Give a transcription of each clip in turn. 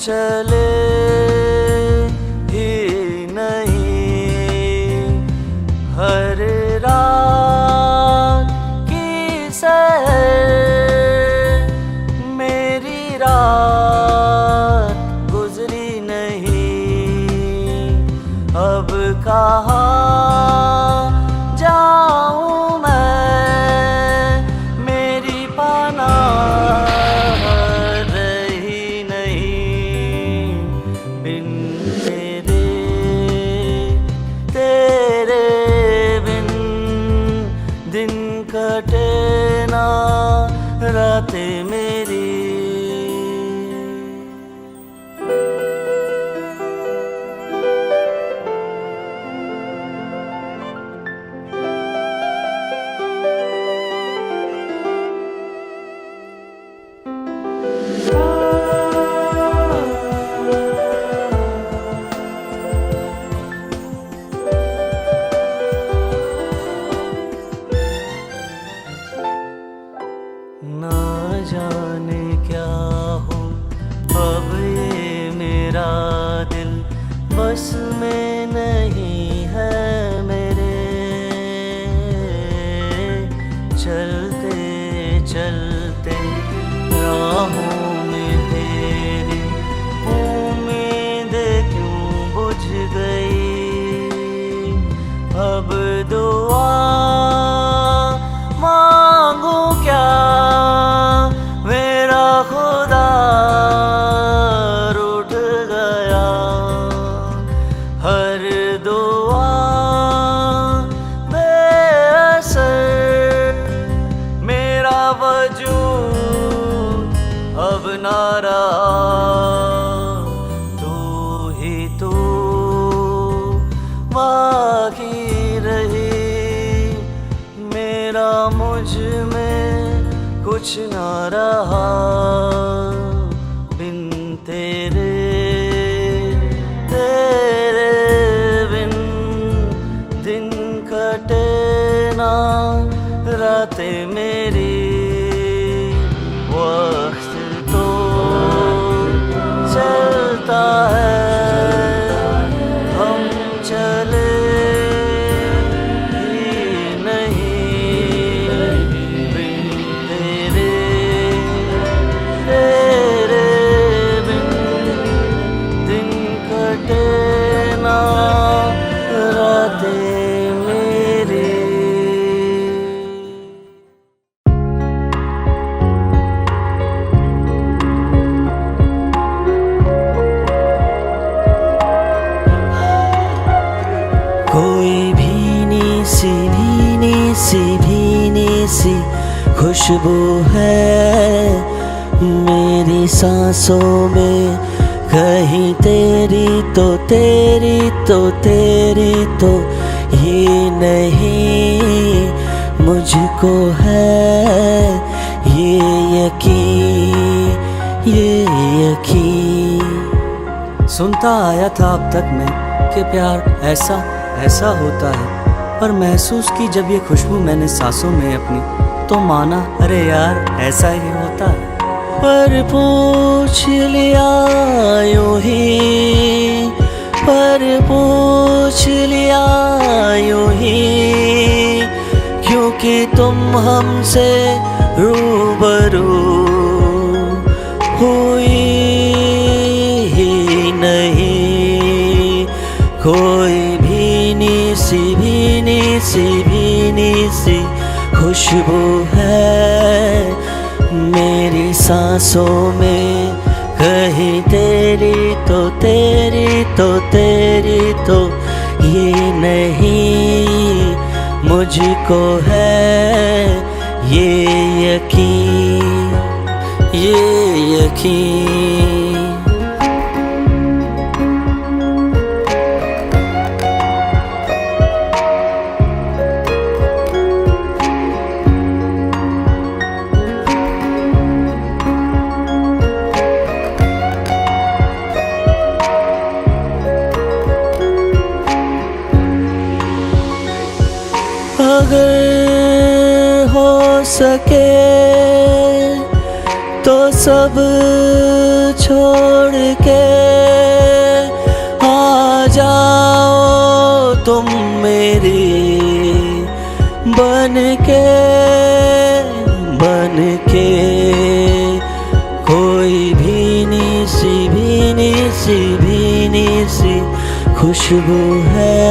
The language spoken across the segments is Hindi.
चले ही नहीं। हर रात की सैर मेरी रात गुजरी नहीं। अब कहाँ जाऊँ मैं, मेरी पनाह रही नहीं। बिन तेरे बिन दिन कटे ना रातें मेरी। ना जाने क्या हो अब ये मेरा दिल बस में नहीं है मेरे। चलते चलते राहों में तेरी उम्मीदें क्यों बुझ गई। अब दुआ मांगू क्या, मेरा खुदा रूठ गया। हर दुआ बेअसर, मेरा वजूद अब ना रहा। तू ही तू बाकी रही, मेरा मुझ में कुछ ना रहा। बिन तेरे बिन दिन कटे ना रातें मेरी। वक्त तो चलता है, हम चले ही नहीं। बिन तेरे बिन दिन कटे ना रातें मेरी। कोई भीनी सी खुशबू है मेरी सांसों में। कहीं तेरी तो ये नहीं मुझको है ये यकीन। सुनता आया था अब तक मैं कि प्यार ऐसा होता है, पर महसूस की जब ये खुशबू मैंने सांसों में अपनी, तो माना अरे यार ऐसा ही होता है। पर पूछ लिया यूं ही, क्योंकि तुम हमसे रूबरू हुई ही नहीं। कोई भीनी सी खुशबू है मेरी सांसों में। कहीं तेरी तो ये नहीं मुझको है ये यकीन। अगर हो सके तो सब छोड़ के आ जाओ तुम मेरी बन के कोई भीनी सी खुशबू है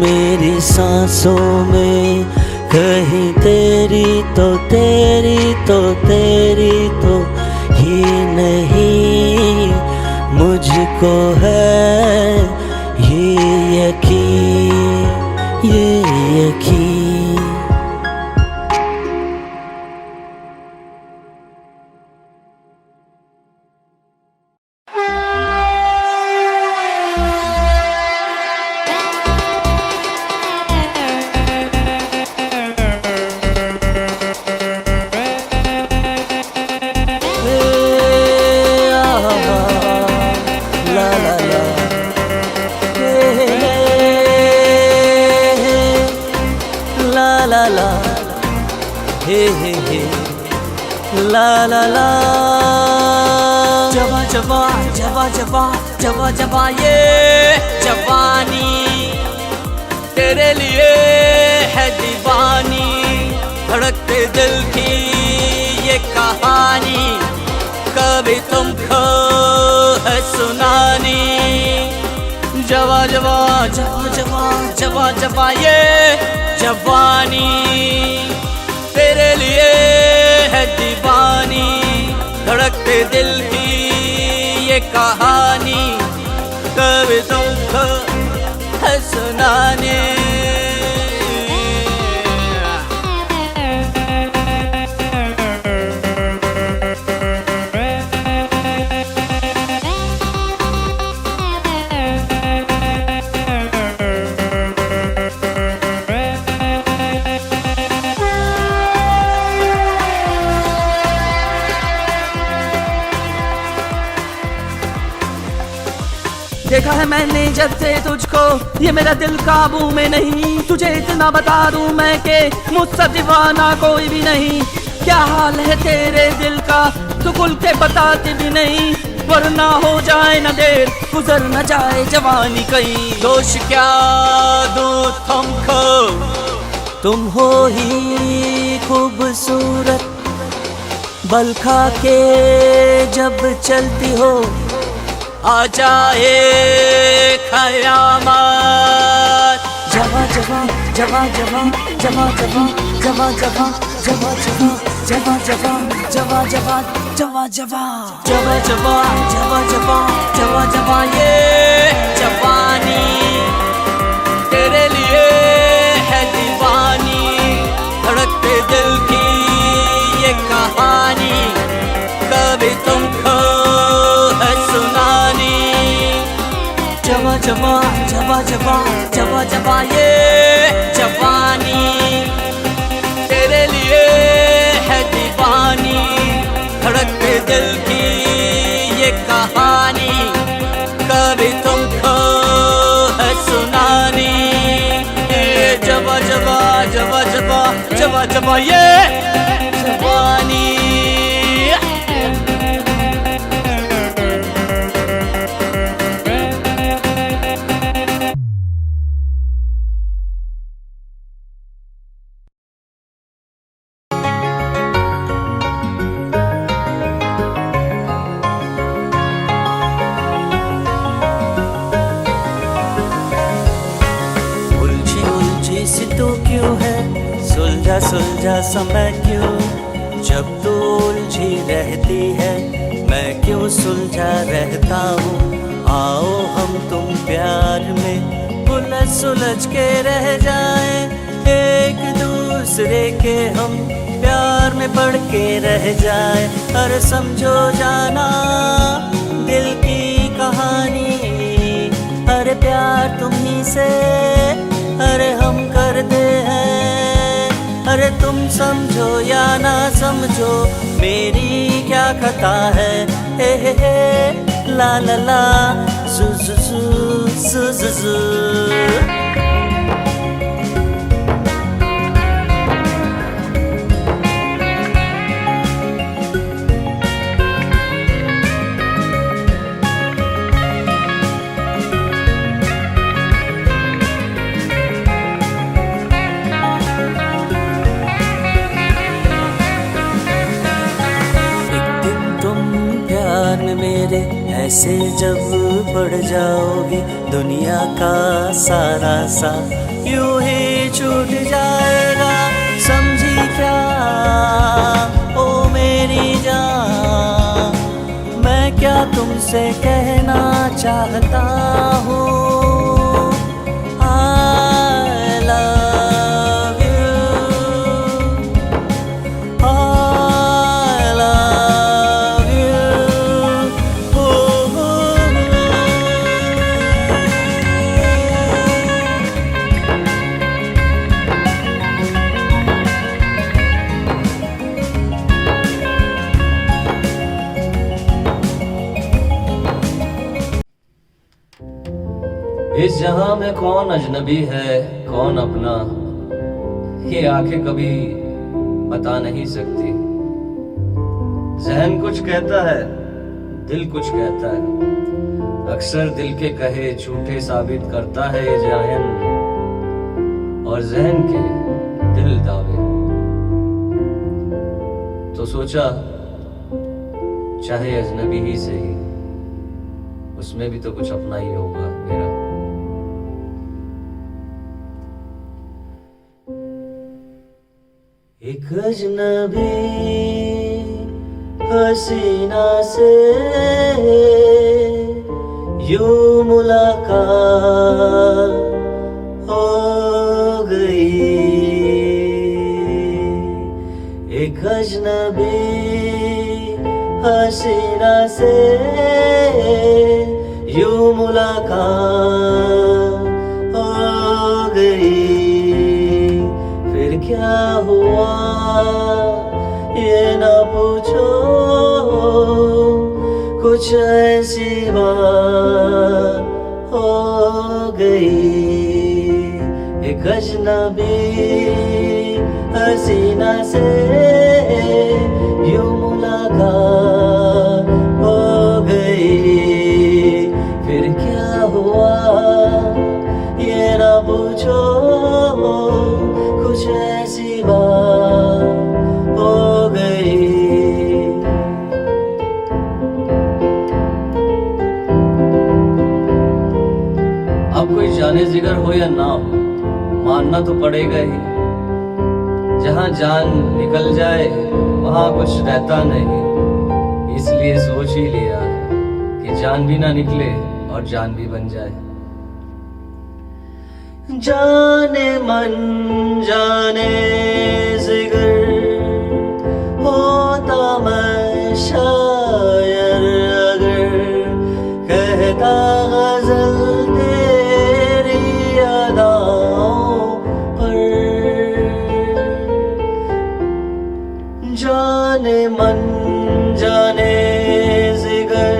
मेरी सांसों में, कहीं तेरी तो ही नहीं, मुझको है ये यकीन। जवा ये जवानी तेरे लिए है दीवानी, धड़कते दिल की ये कहानी कभी तुमको है सुनानी। जवा ये जवानी तेरे लिए है दीवानी, धड़कते दिल की ये कहानी कभी तुमको है सुनाने। देखा है मैंने जब से तुझको, ये मेरा दिल काबू में नहीं, तुझे इतना बता दूं मैं के मुझसे दीवाना कोई भी नहीं। क्या हाल है तेरे दिल का तू खुल के बताती भी नहीं, वरना हो जाए न देर गुजर न जाए जवानी कहीं। दोष क्या दूं तुमको, तुम हो ही खूबसूरत, बल खा के जब चलती हो आ जाए ख़यामत। जवा जवा जवा जवा जवा जवा जवा जवा जवा जवा जवा जवा जवा जवा जवा जवा जवा जवा जवा ये जवानी तेरे लिए है दीवानी, धड़कते दिल की ये कहानी कभी तुमको है सुनानी। जवा ये जवानी तेरे लिए है दीवानी, धड़कते दिल की ये कहानी कभी तुमको है सुनानी। जवा ये जवानी। सुलझा समय क्यों, जब तू उलझी रहती है मैं क्यों सुलझा रहता हूँ। आओ हम तुम प्यार में सुलझ के रह जाएं, एक दूसरे के हम प्यार में पड़ के रह जाएं। अरे समझो जाना दिल की कहानी, अरे प्यार तुम्ही से अरे हम करते हैं। अरे तुम समझो या ना समझो मेरी क्या खता है। हे ला ला ला सु सु सु सु सु। मेरे ऐसे जब पड़ जाओगी, दुनिया का सारा सा यूं ही छूट जाएगा। समझी क्या ओ मेरी जान, मैं क्या तुमसे कहना चाहता हूँ। I love you, I love you, oh, oh, इस जहां में कौन अजनबी है कौन अपना, ये आंखें कभी बता नहीं सकती। जहन कुछ कहता है, दिल कुछ कहता है, अक्सर दिल के कहे झूठे साबित करता है ये जहन, और जहन के दिल दावे। तो सोचा चाहे अजनबी ही सही, उसमें भी तो कुछ अपना ही होगा मेरा। एक अजनबी हसीना से यूं मुलाकात हो गई। एक अजनबी हसीना से यूं मुलाकात हो गई। फिर क्या हुआ ये ना पूछो, कुछ ऐसी बात हो गई। एक अजनबी हसीना से यूं मुलाकात हो गई। फिर क्या हुआ ये ना पूछो, कुछ ऐसी बात हो गई। अब कोई जाने जिगर हो या ना हो, मानना तो पड़ेगा ही। जहां जान निकल जाए वहां कुछ रहता नहीं, इसलिए सोच ही लिया कि जान भी ना निकले और जान भी बन जाए। जाने मन जाने जिगर होता मैं शायर, अगर कहता गजल तेरी अदाओं पर। जाने मन जाने जिगर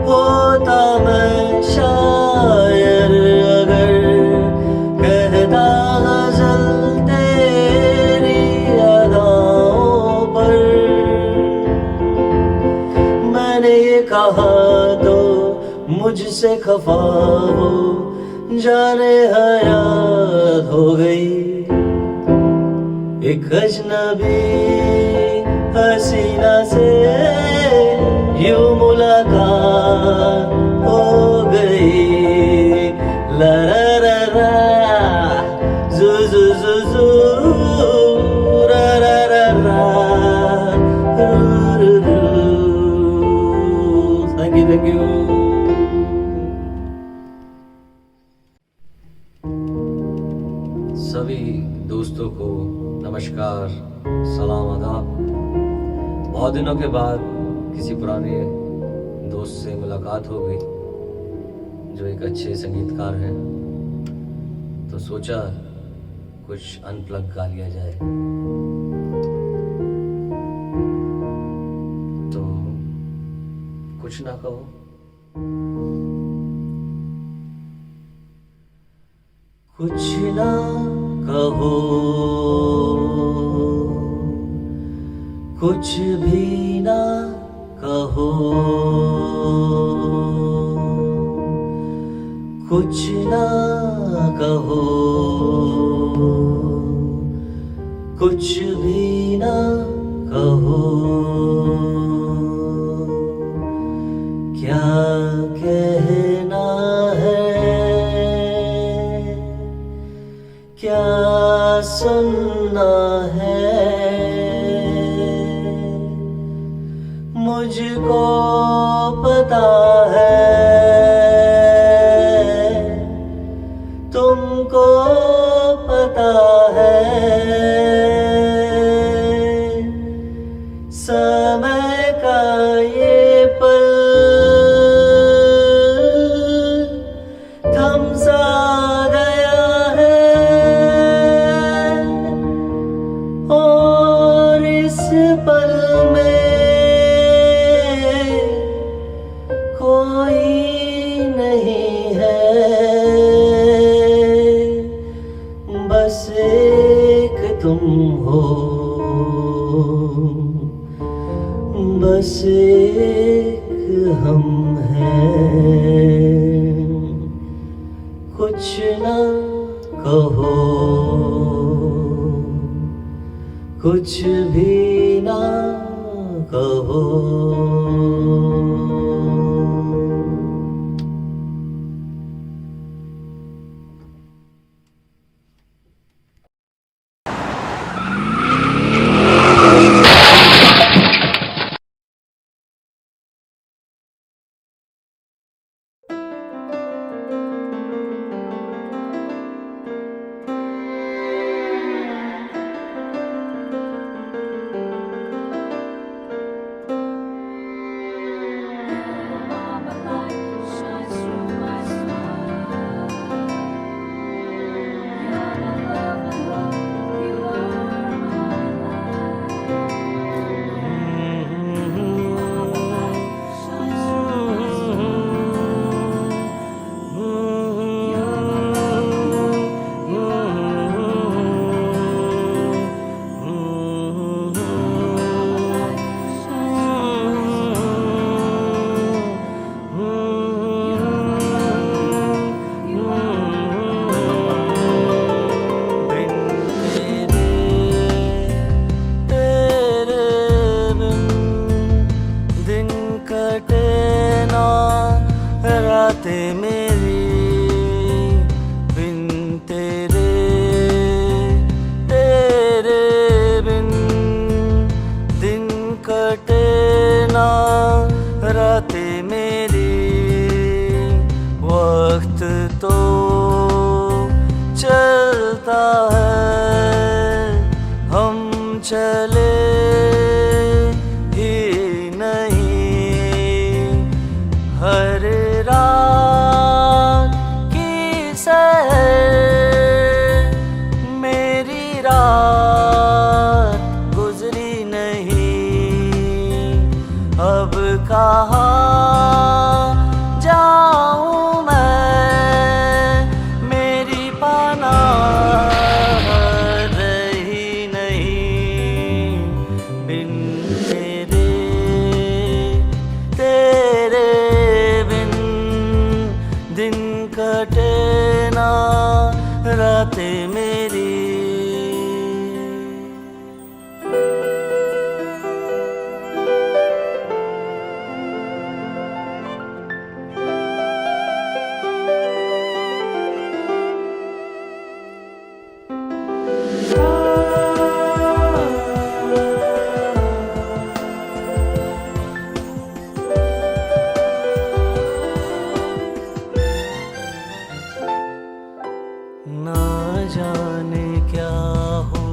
होता मैं शायर, अगर कहता गजल तेरी अदाओं पर। मैंने ये कहा तो मुझसे खफा हो, जाने हयात हो गई। एक अजनबी हसीना से यूं मुलाकात हो गई। ला रा रा रा जू जू जू जू रा रा रा रा रू रू रू। Thank you thank you. सभी दोस्तों को नमस्कार, सलाम, आदाब। बहुत दिनों के बाद किसी पुराने दोस्त से मुलाकात हो गई जो एक अच्छे संगीतकार हैं, तो सोचा कुछ अनप्लग गा लिया जाए। तो कुछ ना कहो, कुछ ना कहो, कुछ भी ना कहो, कुछ ना कहो, कुछ भी ना कहो। मुझको पता है, तुमको पता है, समय का ये पल थम सा गया है, और इस पल में कोई नहीं है, बस एक तुम हो, बस एक हम हैं। कुछ ना कहो, कुछ भी ना कहो। रातें मेरी बिन तेरे, तेरे बिन दिन कटे ना रातें मेरी। वक्त तो चलता है, हम चले ही नहीं। हर रात की सैर मेरी रात गुजरी नहीं। अब कहाँ जाऊँ मैं, मेरी पनाह रही नहीं। बिन तेरे, तेरे बिन दिन कटे ना रातें मेरी। ना जाने क्या हो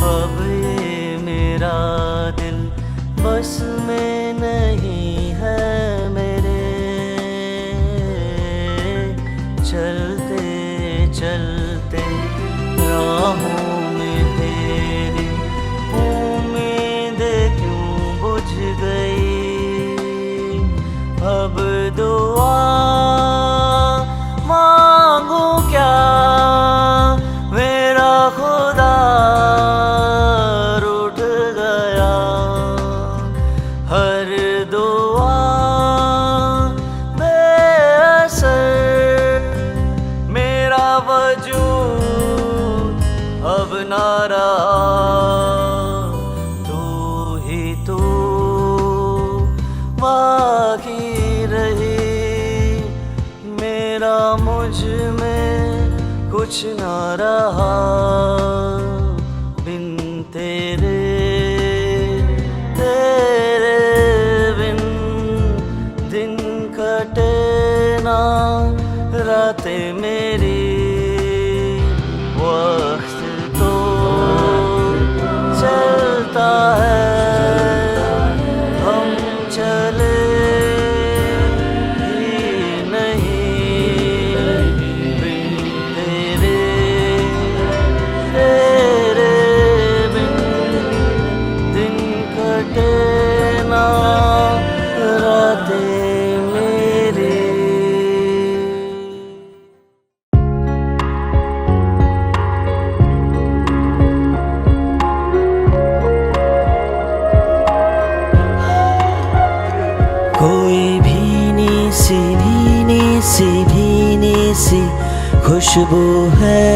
अब ये मेरा दिल बस में नहीं है मेरे। चलते चलते राहों में तेरी उम्मीदें क्यों बुझ गई। अब दुआ मांगू क्या, मेरा खुदा रूठ गया। हर दुआ बेअसर, मेरा वजूद अब ना रहा। तू ही तू बाकी रही, मेरा मुझ में कुछ ना रहा। बिन तेरे, तेरे कोई भीनी सी खुशबू है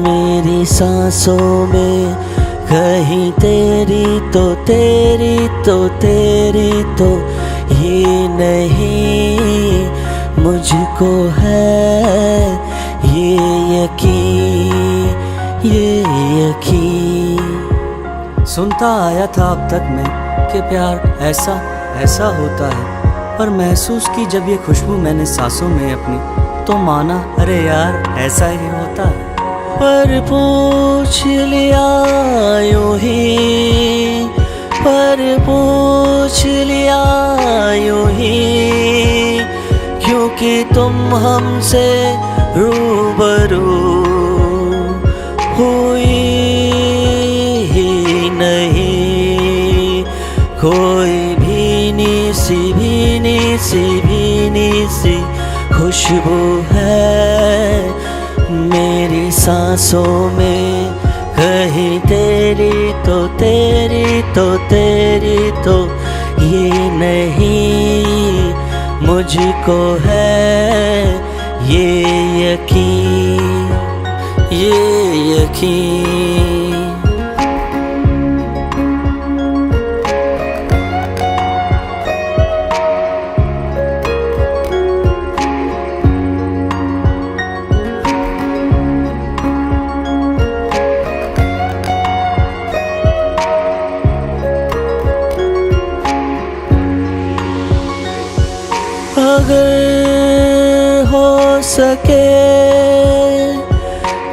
मेरी सांसों में, कहीं तेरी तो ये नहीं मुझको है ये यकीन। सुनता आया था अब तक मैं कि प्यार ऐसा होता है, पर महसूस की जब ये खुशबू मैंने सांसों में अपनी, तो माना अरे यार ऐसा ही होता है। पर पूछ लिया यूं ही, क्योंकि तुम हमसे रूबरू हुई ही नहीं। कोई भीनी सी खुशबू है मेरी सांसों में, कहीं तेरी तो ये नहीं मुझको है ये यकीन। अगर हो सके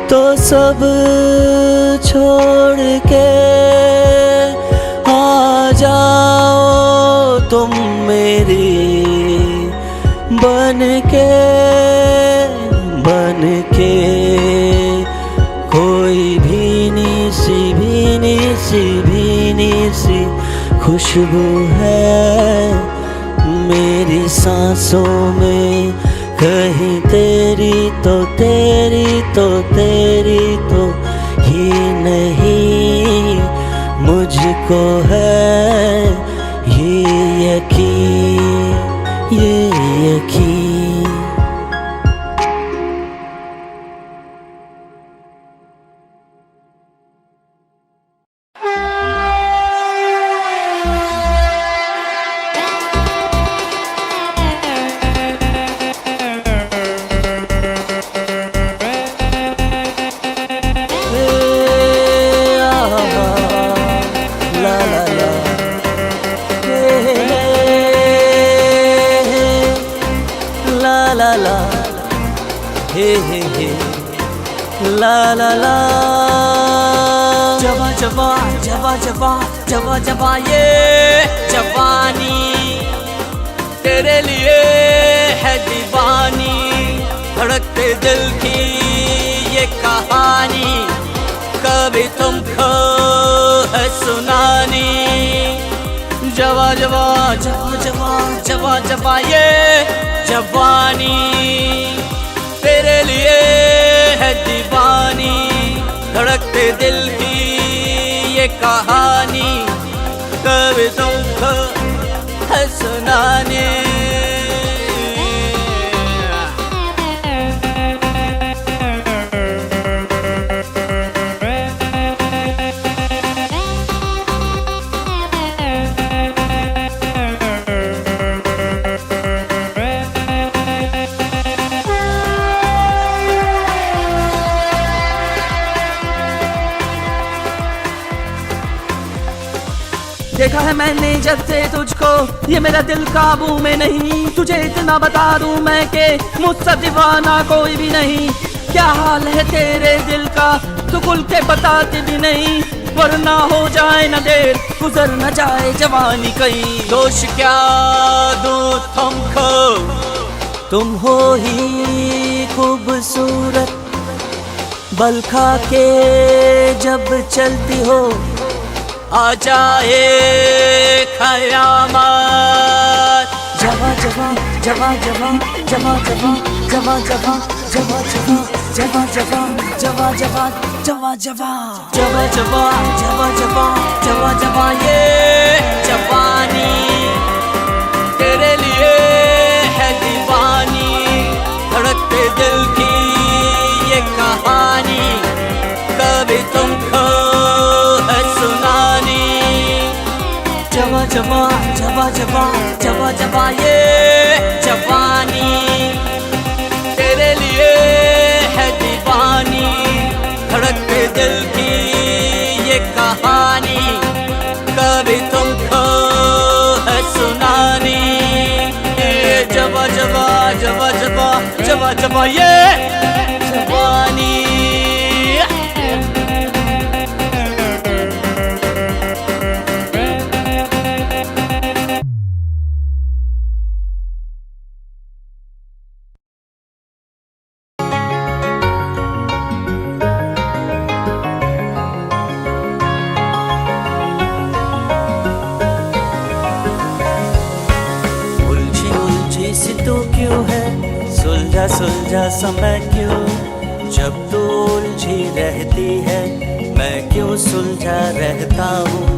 तो सब छोड़ के आ जाओ तुम मेरी, बन के कोई भीनी सी खुशबू है मेरी सांसों में, कहीं तेरी तो ये नहीं मुझको है ये यकीन। जवा ये जवानी तेरे लिए है दीवानी, धड़कते दिल की ये कहानी कभी तुमको है सुनानी। जवा ये जवानी तेरे लिए है दीवानी, धड़कते दिल की ये कहानी कभी तुमको है सुनाने। देखा है मैंने जब से तुझको, ये मेरा दिल काबू में नहीं। तुझे इतना बता दूं मैं कि मुझसे दीवाना कोई भी नहीं। क्या हाल है तेरे दिल का तू खुल के बताती भी नहीं, वरना हो जाए न देर गुजर न जाए जवानी कहीं। दोष क्या दूं तुमको, तुम हो ही खूबसूरत, बल खा के जब चलती हो आ जाए ख़यामत। जवा जवा जवा जवा जवा जवा जवा जवा जवा जवा जवा जवा जवा जवा जवा जवा जवा जवा ये जवानी जबा जबा जबा जबा जबा ये जवानी तेरे लिए है दीवानी, धड़कते दिल की ये कहानी कभी तुमको है सुनानी। ये जबा जबा जबा जबा जबा जबा ये जवानी। सी तू क्यों है, सुलझा सुलझा समय क्यों, जब तू उलझी रहती है मैं क्यों सुलझा रहता हूँ।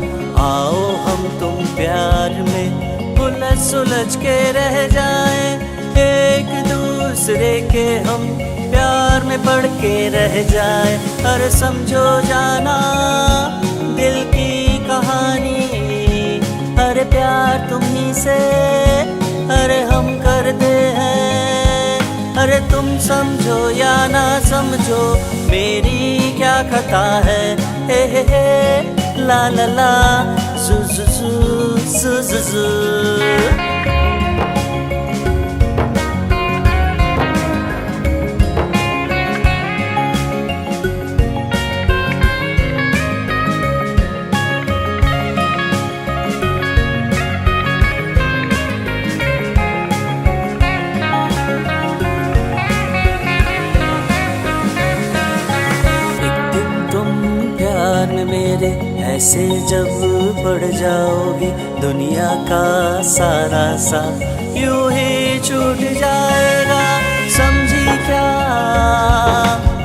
आओ हम तुम प्यार में उलझ सुलझ के रह जाएं, एक दूसरे के हम प्यार में पड़ के रह जाएं। अरे समझो जाना दिल की कहानी, अरे प्यार तुम्ही से अरे हम करते हैं। अरे तुम समझो या ना समझो मेरी क्या खता है। हे ला ला ला सु सु सु सु सु। मेरे ऐसे जब पड़ जाओगी, दुनिया का सारा सा यूं ही छूट जाएगा। समझी क्या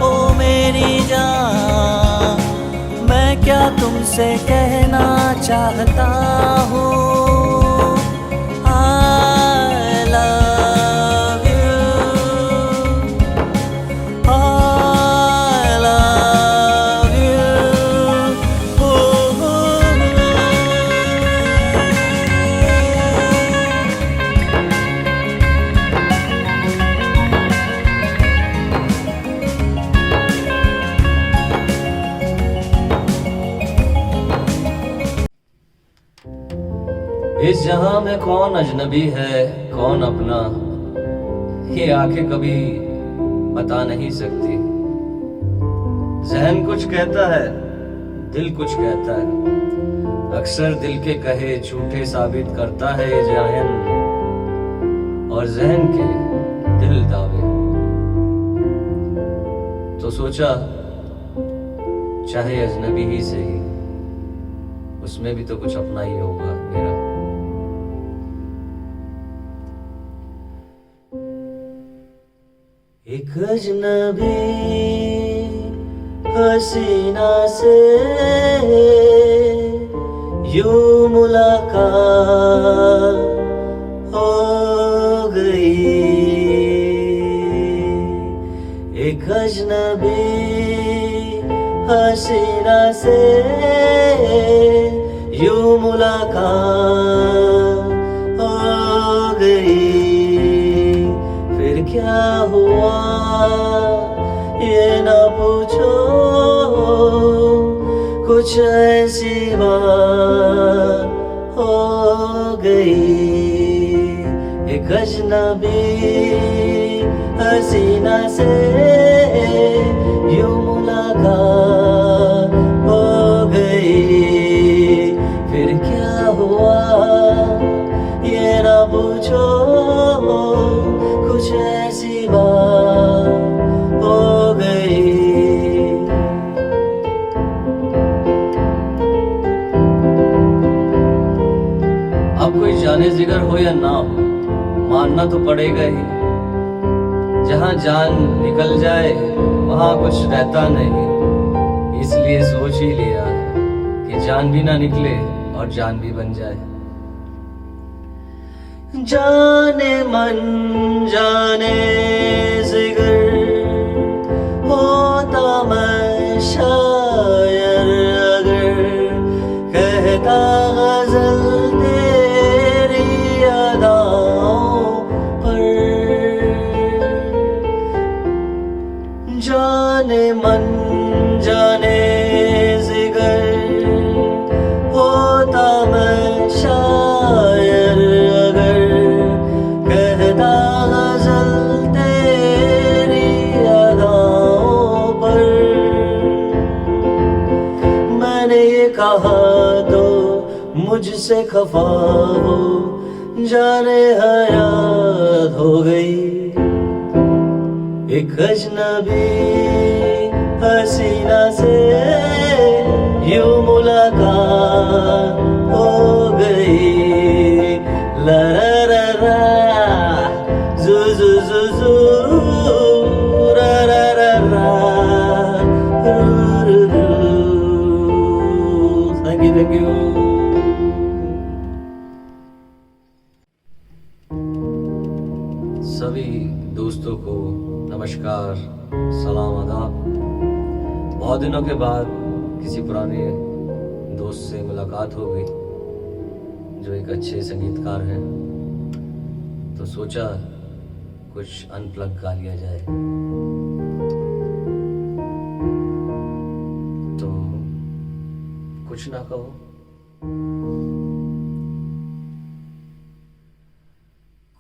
ओ मेरी जान, मैं क्या तुमसे कहना चाहता हूँ। I love you, I love you। इस जहां में कौन अजनबी है कौन अपना, ये आंखें कभी बता नहीं सकती। जहन कुछ कहता है दिल कुछ कहता है, अक्सर दिल के कहे झूठे साबित करता है ये जहन, और जहन के दिल दावे। तो सोचा चाहे अजनबी ही सही, उसमें भी तो कुछ अपना ही होगा मेरा। एक अजनबी हसीना से यूं मुलाकात हो गई, एक अजनबी हसीना से यूं मुलाकात हो गई। फिर क्या हुआ ये ना पूछो, कुछ ऐसी बात हो गई। एक अजनबी हसीना से यूं मुलाकात हो गई। फिर क्या हुआ ये ना पूछो, कुछ ऐसी बात हो गई। अब कोई जाने जिगर हो या ना हो, मानना तो पड़ेगा ही। जहां जान निकल जाए वहां कुछ रहता नहीं, इसलिए सोच ही लिया कि जान भी ना निकले और जान भी बन जाए। जाने मन जाने जिगर होता मैं शायर, अगर कहता गजल तेरी खफा हो जाने हयात हो गई। एक अजनबी हसीना से यूं मुलाकात हो गई। ला रा रा रा जू जू जू जू रा रा रा रा रू रू रू। Thank you. सभी दोस्तों को नमस्कार, सलाम, आदाब। बहुत दिनों के बाद किसी पुराने दोस्त से मुलाकात हो गई जो एक अच्छे संगीतकार हैं, तो सोचा कुछ अनप्लग गा लिया जाए। तो कुछ ना कहो,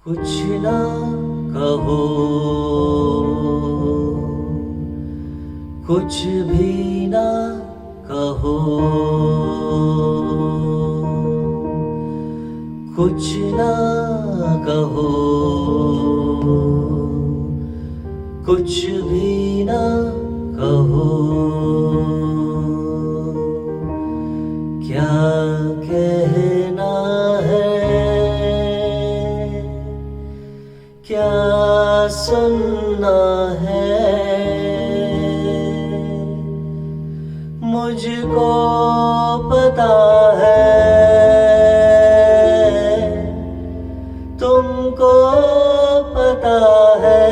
कुछ ना कहो, कुछ भी ना कहो, कुछ ना कहो, कुछ भी ना कहो। क्या कहना है, क्या सुनना है, मुझको पता है, तुमको पता है।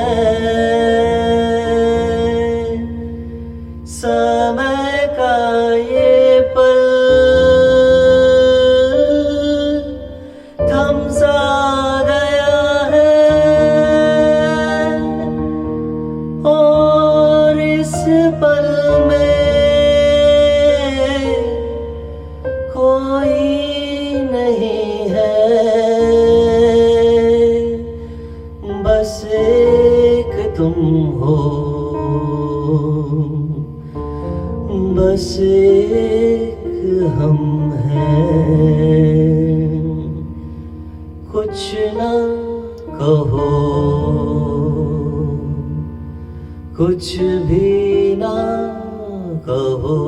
समय का ये पल थम सा गया है, और इस पल में कोई नहीं है, बस एक तुम हो, बस एक हम हैं। कुछ ना कहो, कुछ भी ना कहो।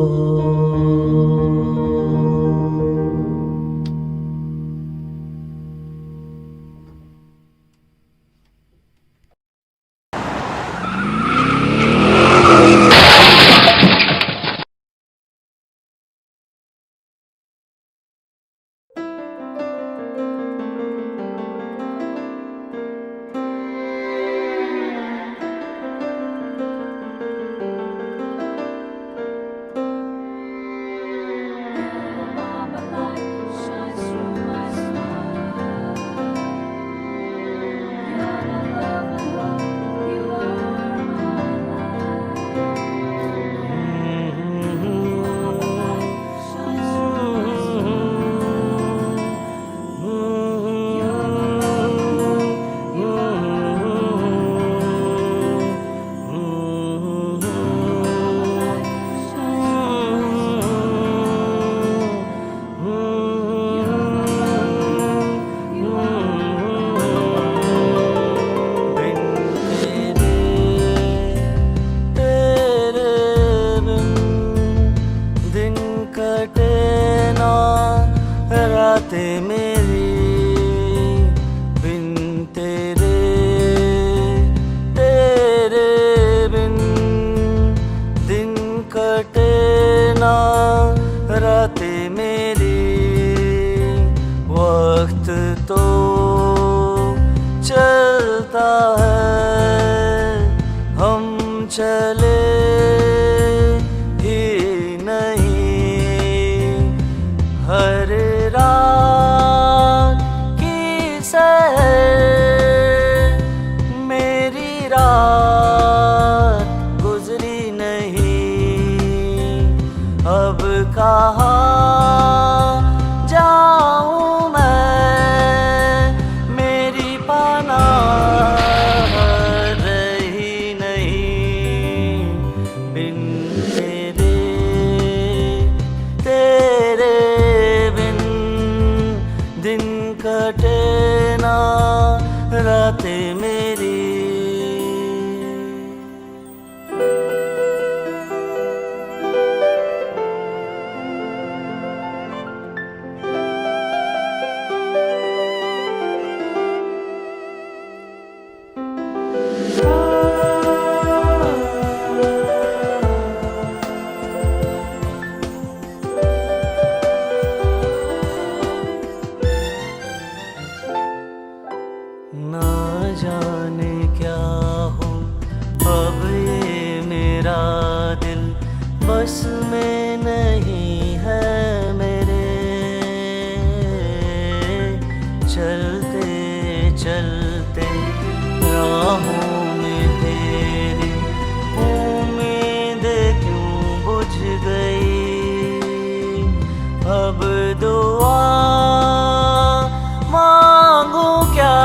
रातें मेरी बिन तेरे, तेरे बिन दिन कटे ना रातें मेरी। वक्त तो चलता है, हम चले ही नहीं। हर रात की सैर मेरी रात गुजरी नहीं। अब कहाँ जाऊँ मैं, मेरी पनाह रही नहीं। कटे ना रातें मेरी। ना जाने क्या हो अब ये मेरा दिल बस में नहीं है मेरे। चलते चलते राहों में तेरी उम्मीदें क्यों बुझ गई। अब दुआ मांगू क्या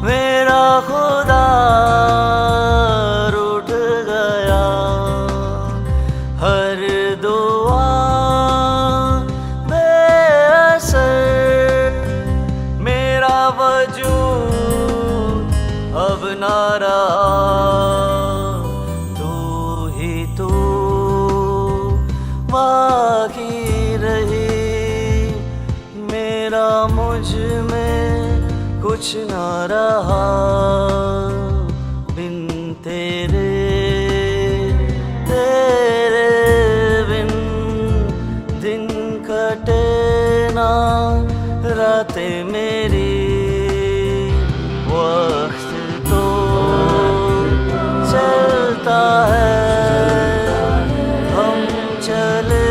मेरा खुदा रूठ गया। हर दुआ बेअसर मेरा वजूद अब ना रहा। तू ही तू बाकी रही मेरा मुझ में कुछ ना रहा। बिन तेरे तेरे बिन दिन कटे ना रातें मेरी। वक्त तो चलता है हम चले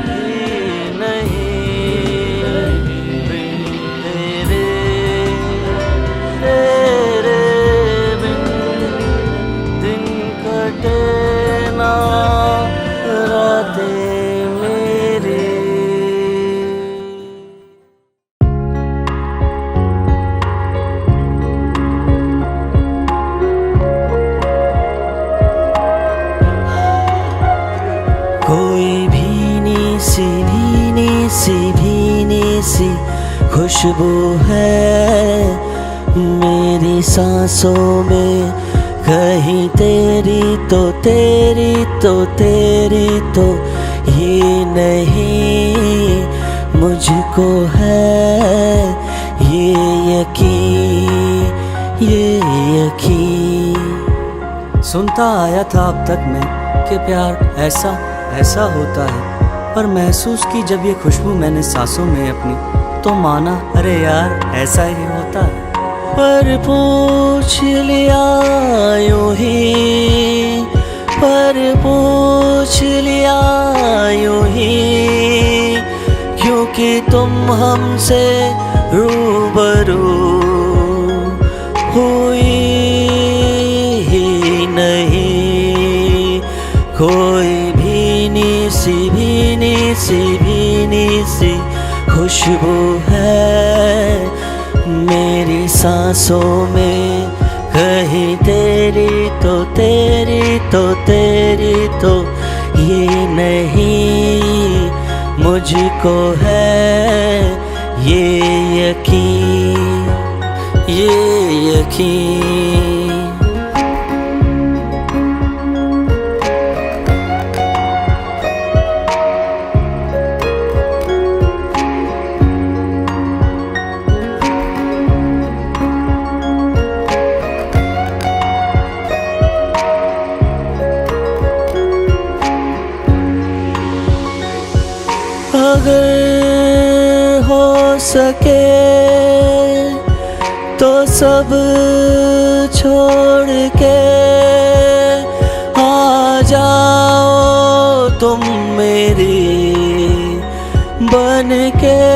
ही नहीं। बिन तेरे तेरे बिन दिन कटे ना रातें मेरी। कोई भीनी सी खुशबू है मेरी सांसों में। कहीं तेरी तो तेरी तो तेरी तो ये नहीं मुझको है ये यकीन। सुनता आया था अब तक मैं कि प्यार ऐसा ऐसा होता है, पर महसूस की जब ये खुशबू मैंने सांसों में अपनी, तो माना अरे यार ऐसा ही होता है। पर पूछ लिया यूं ही, पर पूछ लिया यूं ही, क्योंकि तुम हमसे रूबरू हुई ही नहीं। कोई भीनी सी खुशबू है मेरी सांसों में। कहीं तेरी तो तेरी तो तेरी तो ये नहीं मुझको है ये यकीन। अगर हो सके तो सब छोड़ के आ जाओ तुम मेरी बन के।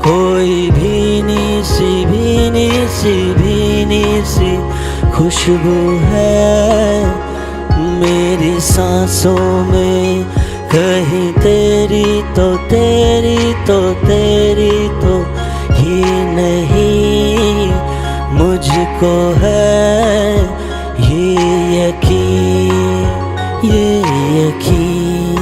कोई भीनी सी खुशबू है मेरी सांसों में। कहीं तेरी तो तेरी तो तेरी तो ये नहीं मुझको है ये यकीन।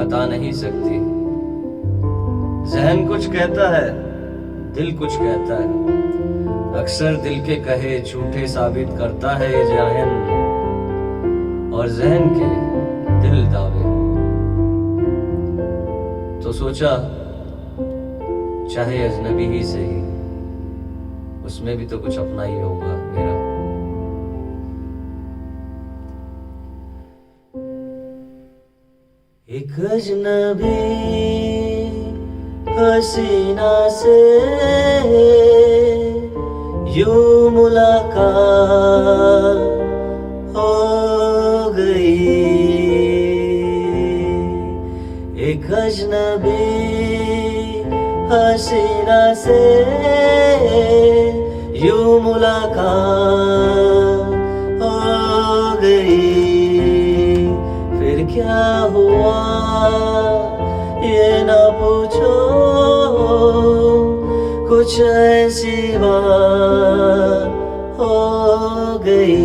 बता नहीं सकती। जहन कुछ कहता है, दिल कुछ कहता है। अक्सर दिल के कहे झूठे साबित करता है ये जहन, और जहन के दिल दावे। तो सोचा चाहे अजनबी ही सही, उसमें भी तो कुछ अपना ही होगा मेरा। एक अजनबी हसीना से यूं मुलाकात हो गई। एक अजनबी हसीना से यूं मुलाकात हो गई। फिर क्या हुआ ये ना पूछो, कुछ ऐसी बात हो गई।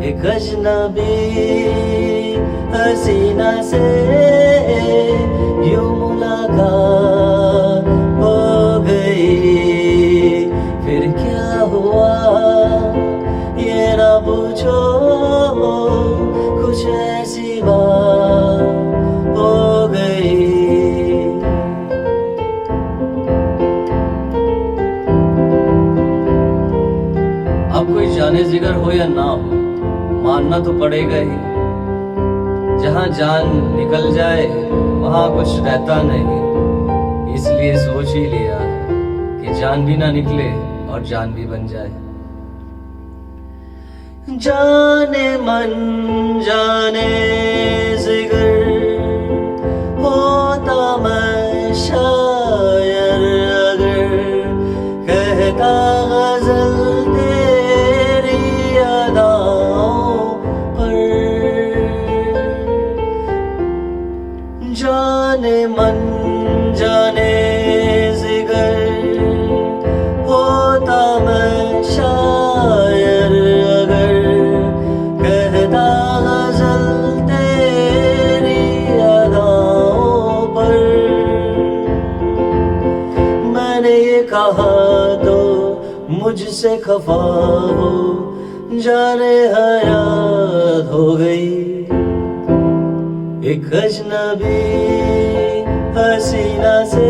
एक अजनबी हसीना से यूं मुलाकात हो गई। फिर क्या हुआ ये ना पूछो, कुछ ऐसी बात हो गई। अब कोई जाने जिगर हो या ना हो, मानना तो पड़ेगा ही। जहां जान निकल जाए वहां कुछ रहता नहीं। इसलिए सोच ही लिया कि जान भी ना निकले और जान भी बन जाए। जाने मन जाने जिगर होता मैं शायर अगर कहता गजल तेरी अदाओं पर। जाने मन जाने जिगर होता मैं शायर अगर कहता गजल तेरी अदाओं पर। मैंने ये कहा तो मुझसे खफा हो, जाने हयात हो गई। एक अजनबी हसीना से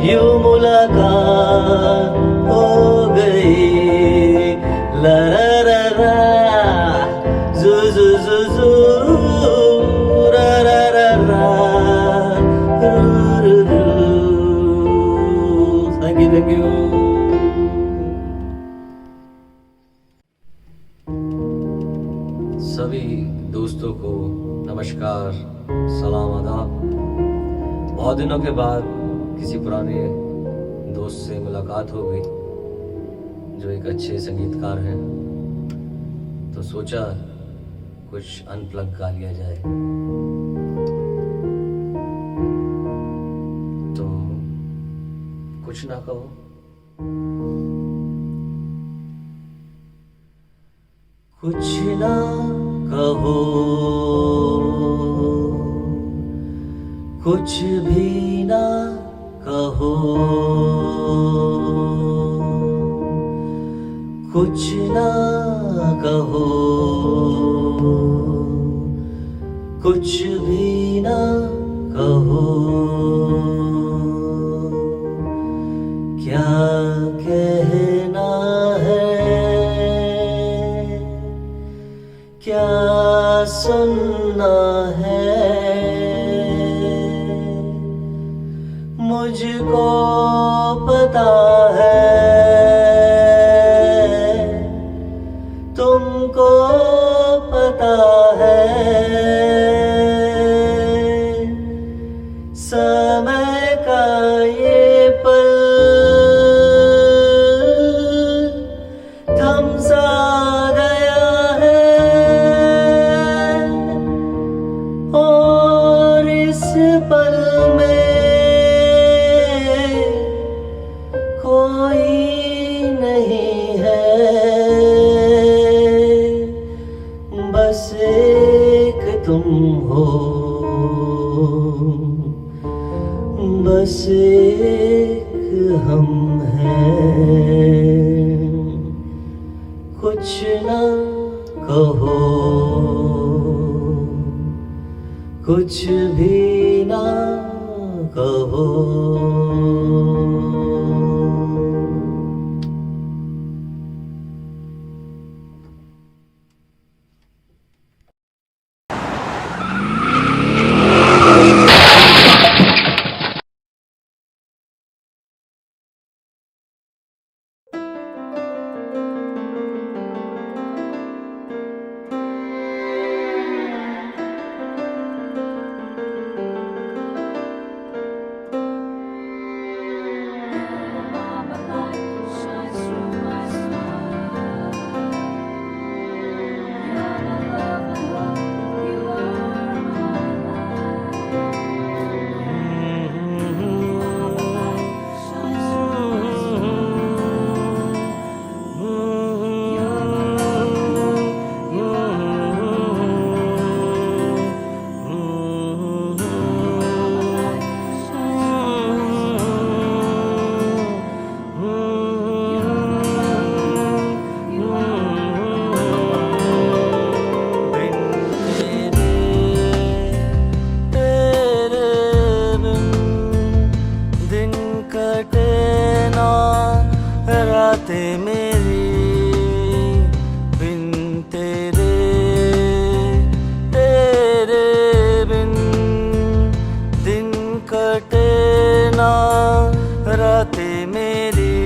यूं मुलाकात हो गई। ला ला ला जू जू जू जू रा रा रा रा रू रू रू। Thank you. सभी दोस्तों को नमस्कार, सलाम, आदाब। बहुत दिनों के बाद किसी पुराने दोस्त से मुलाकात हो गई जो एक अच्छे संगीतकार हैं। तो सोचा कुछ अनप्लग गा लिया जाए। तो कुछ ना कहो, कुछ ना कहो, कुछ भी ना कहो, कुछ ना कहो, कुछ भी ना कहो। क्या कहना है, क्या सुनना है, मुझको पता है, तुमको पता है। समय का ये पल थम सा गया है, और इस पल में कोई नहीं है, बस एक तुम हो, बस एक हम हैं, कुछ न कहो, कुछ भी ना कहो। रातें मेरी बिन तेरे, तेरे बिन दिन कटे ना रातें मेरी।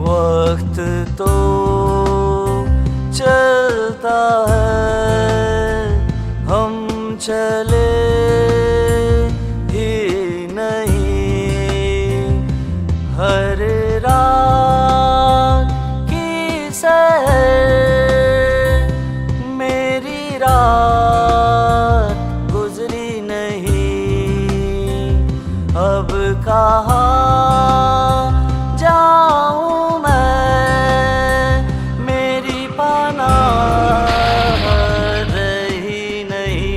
वक्त तो चलता है, हम चले ही नहीं। हर रात की सैर मेरी रात गुजरी नहीं। अब कहाँ जाऊँ मैं, मेरी पनाह रही नहीं।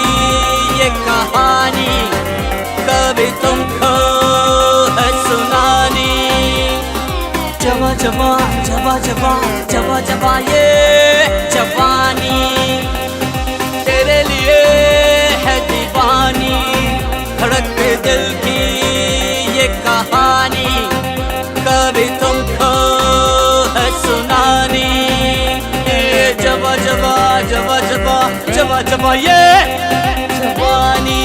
जवा जवा जवा जवा जवा ये जवानी तेरे लिए है दीवानी, धड़कते दिल की ये कहानी कभी तुमको है सुनानी। ये जवा जवा जवा जवा जवा जवा ये जवानी।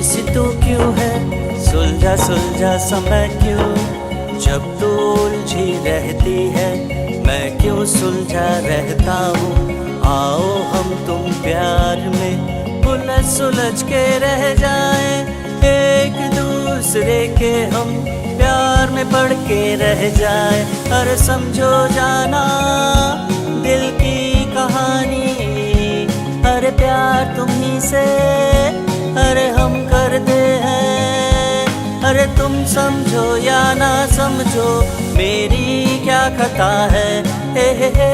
सी तू क्यों है, सुलझा सुलझा समय क्यों, जब तू उलझी रहती है मैं क्यों सुलझा रहता हूँ। आओ हम तुम प्यार में उलझ सुलझ के रह जाएं, एक दूसरे के हम प्यार में पड़ के रह जाएं। अरे समझो जाना दिल की कहानी, अरे प्यार तुम्ही से अरे हम करते हैं। अरे तुम समझो या ना समझो मेरी क्या खता है। हे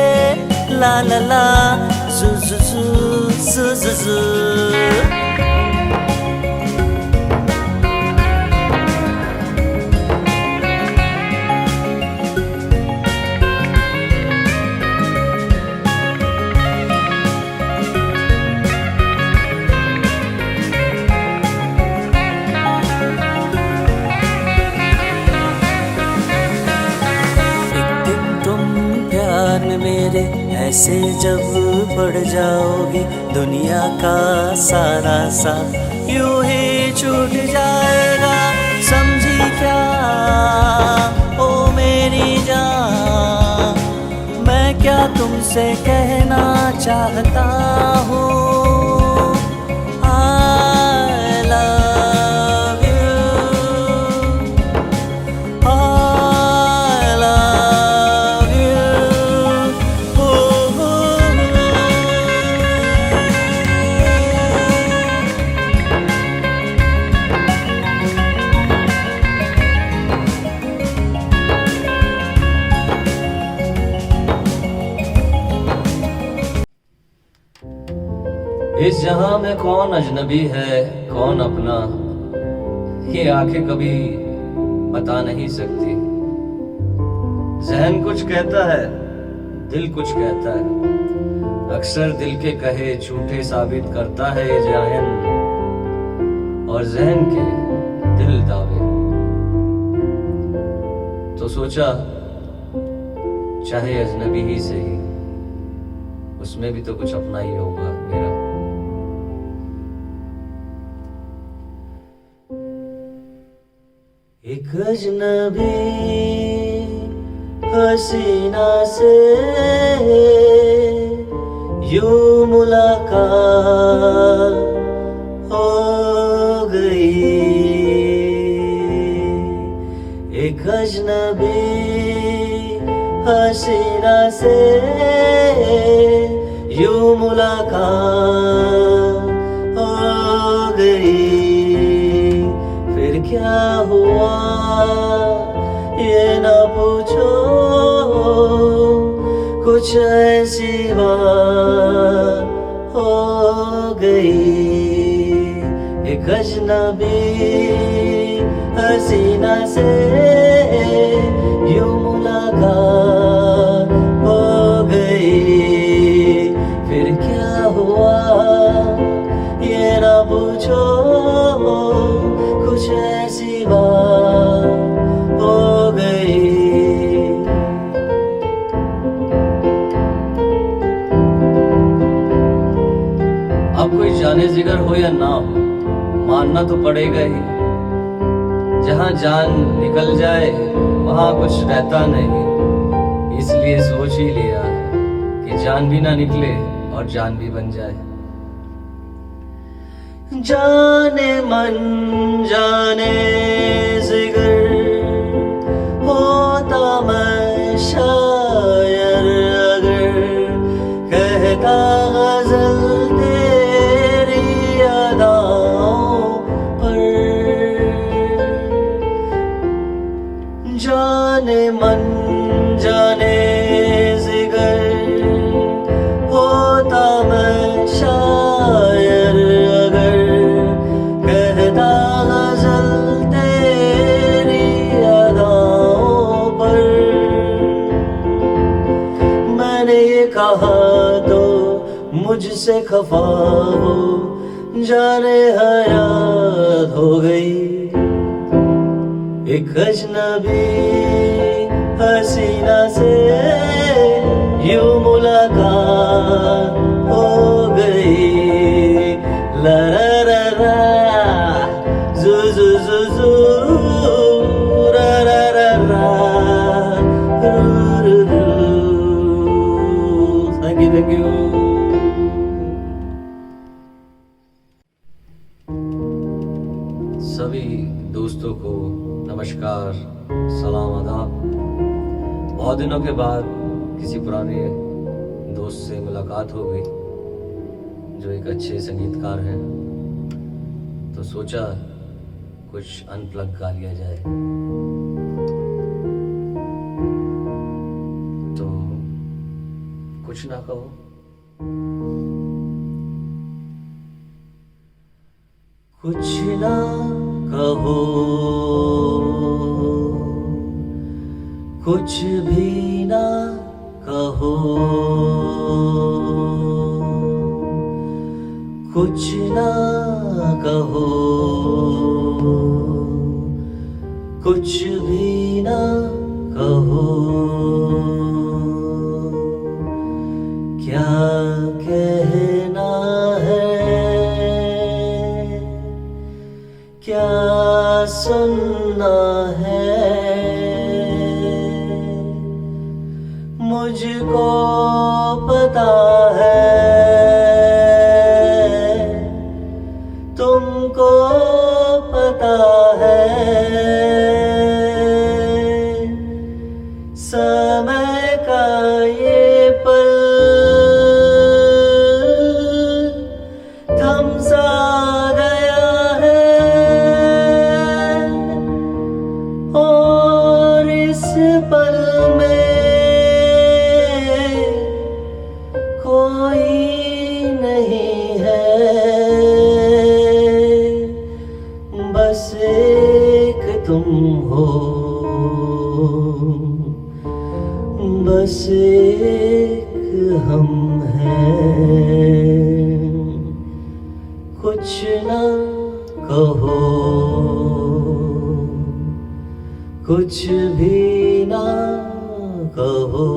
ला ला ला जू जू जू जू जू। मेरे ऐसे जब पड़ जाओगी दुनिया का सारा सा यूं ही छूट जाएगा। समझी क्या ओ मेरी जान, मैं क्या तुमसे कहना चाहता हूँ। I love you, I love you। इस जहां में कौन अजनबी है कौन अपना, ये आंखें कभी बता नहीं सकती। जहन कुछ कहता है दिल कुछ कहता है, अक्सर दिल के कहे झूठे साबित करता है ये जहन, और जहन के दिल दावे। तो सोचा चाहे अजनबी ही सही, उसमें भी तो कुछ अपना ही होगा मेरा। एक अजनबी हसीना से यूं मुलाकात हो गई। एक अजनबी हसीना से यूं मुलाकात हो गई। फिर क्या हुआ ये ना पूछो, कुछ ऐसी बात हो गई। एक अजनबी हसीना से यूं मुलाकात हो गई। फिर क्या हुआ ये ना पूछो, कुछ ऐसी बात हो गई। अब कोई जाने जिगर हो या ना हो, मानना तो पड़ेगा ही। जहां जान निकल जाए वहां कुछ रहता नहीं, इसलिए सोच ही लिया कि जान भी ना निकले और जान भी बन जाए। जाने मन जाने जिगर होता मैं शायर, अगर कहता गजल मैंने ये कहा तो मुझसे खफा हो जाने हयात हो गई। एक अजनबी हसीना से यूं मुलाकात हो गई। ला ला ला ला जू जू जू जू रा रा रा रा रू रू रू। Thank you. सभी दोस्तों को नमस्कार, सलाम, आदाब। बहुत दिनों के बाद किसी पुराने दोस्त से मुलाकात हो गई जो एक अच्छे संगीतकार हैं, तो सोचा कुछ अनप्लग गा लिया जाए। तो कुछ ना कहो, कुछ ना कहो, कुछ भी ना कहो, कुछ ना कहो, कुछ भी ना कहो। क्या कहना है, क्या सुनना है, मुझको पता है, तुमको पता है। समय का ये पल थम सा गया है और इस पल में कोई नहीं है, बस एक तुम हो, बस एक हम हैं। कुछ ना कहो, कुछ भी ना कहो।